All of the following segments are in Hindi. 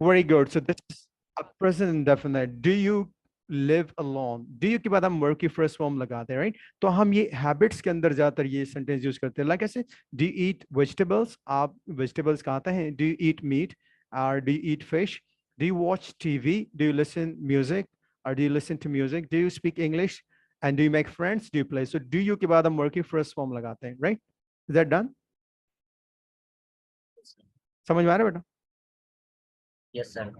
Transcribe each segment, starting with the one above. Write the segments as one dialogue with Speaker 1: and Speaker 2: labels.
Speaker 1: Very good. So this is a present indefinite. Do you live alone? Do you के बाद हम वर्क की फर्स्ट फॉर्म लगाते हैं, राइट? तो हम ये हैबिट्स के अंदर ज्यादातर ये सेंटेंस यूज करते हैं, लाइक ऐसे, डू यू ईट वेजिटेबल्स? आप वेजिटेबल्स खाते हैं? Do you eat meat? और do you eat fish? Do you watch TV? Do you listen music? और do you listen to music? Do you speak English? And do you make friends? Do you play? So do you के बाद हम वर्क की फर्स्ट फॉर्म लगाते हैं, राइट? Is that done? समझ में आ रहा है बेटा?
Speaker 2: Yes sir.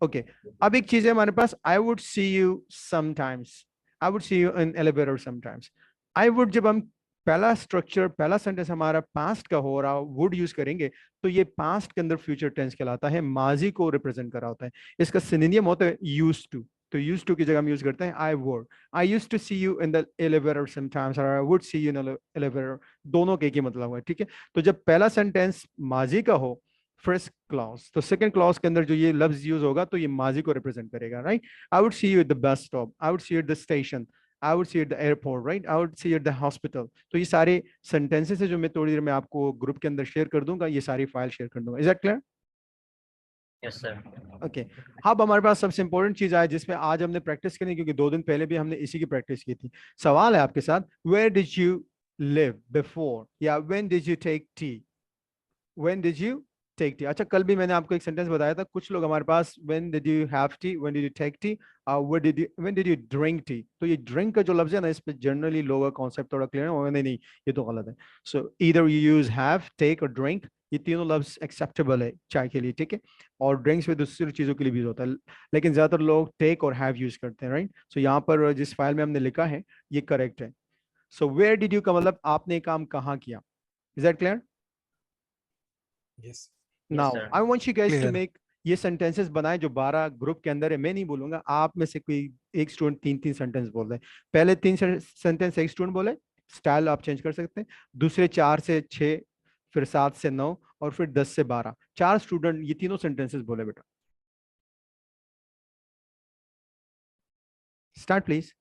Speaker 1: ओके, अब एक चीज है हमारे पास, I would see you sometimes, I would see you in elevator sometimes. I would, जब हम पहला स्ट्रक्चर, पहला सेंटेंस हमारा पास्ट का हो रहा, वुड यूज करेंगे, तो ये पास्ट के अंदर फ्यूचर टेंस कहलाता है, माजी को रिप्रेजेंट करा होता है। इसका सिनोनिम होता है यूज टू। तो यूज टू की जगह हम यूज करते हैं I would, I use to see you in the elevator sometimes, और I would see you in elevator, दोनों के एक ही मतलब है, ठीक है? तो जब पहला सेंटेंस माजी का हो, फर्स्ट क्लॉज, तो सेकंड क्लॉज के अंदर जो ये लफ्ज यूज होगा तो ये माजी को रिप्रेजेंट करेगा, right? I would see you at the bus stop, I would see you at the station, I would C at the airport, right? I would C at the hospital. तो ये सारे सेंटेंसेस है जो मैं थोड़ी देर में आपको ग्रुप के अंदर शेयर कर दूंगा, ये सारी फाइल शेयर कर दूंगा। Is that clear?
Speaker 2: Yes sir.
Speaker 1: Okay, अब हमारे पास सबसे इंपॉर्टेंट चीज आए जिसमें आज हमने प्रैक्टिस करनी, क्योंकि 2 दिन पहले भी हमने इसी की प्रैक्टिस की थी। सवाल है आपके साथ, where did you live before, या when did you take tea? When did you take tea? अच्छा, कल भी मैंने आपको एक सेंटेंस बताया था, कुछ लोग हमारे पास when did you have tea, when did you take tea, when did you drink tea. तो ये ड्रिंक का जो लफ्ज है ना, इस पे जनरली लोगों का कॉन्सेप्ट थोड़ा क्लियर है, नहीं नहीं ये तो गलत है। So either you use have, take और ड्रिंक, ये तीनों लफ्ज एक्सेप्टेबल है चाय के लिए, ठीक है? और ड्रिंक्स में दूसरी चीजों के लिए भी यूज होता है, लेकिन ज्यादातर लोग टेक और हैव यूज करते हैं, राइट? सो यहाँ पर जिस फाइल में हमने लिखा है ये करेक्ट है। सो वेयर डिड यू का मतलब आपने काम कहाँ किया। Is that clear?
Speaker 3: Yes
Speaker 2: yes
Speaker 1: now
Speaker 2: sir.
Speaker 1: I want you guys to
Speaker 3: clear.
Speaker 1: Make, ये सेंटेंसेस बनाए जो 12 ग्रुप के अंदर है, मैं नहीं बोलूंगा, आप में से कोई एक स्टूडेंट 3-3 सेंटेंस बोल रहे हैं। पहले 3 सेंटेंस एक स्टूडेंट बोले, स्टाइल आप चेंज कर सकते हैं। दूसरे 4 से 6, फिर 7 से 9, और फिर 10 से 12, 4 स्टूडेंट ये तीनों सेंटेंसेस बोले बेटा। Start please.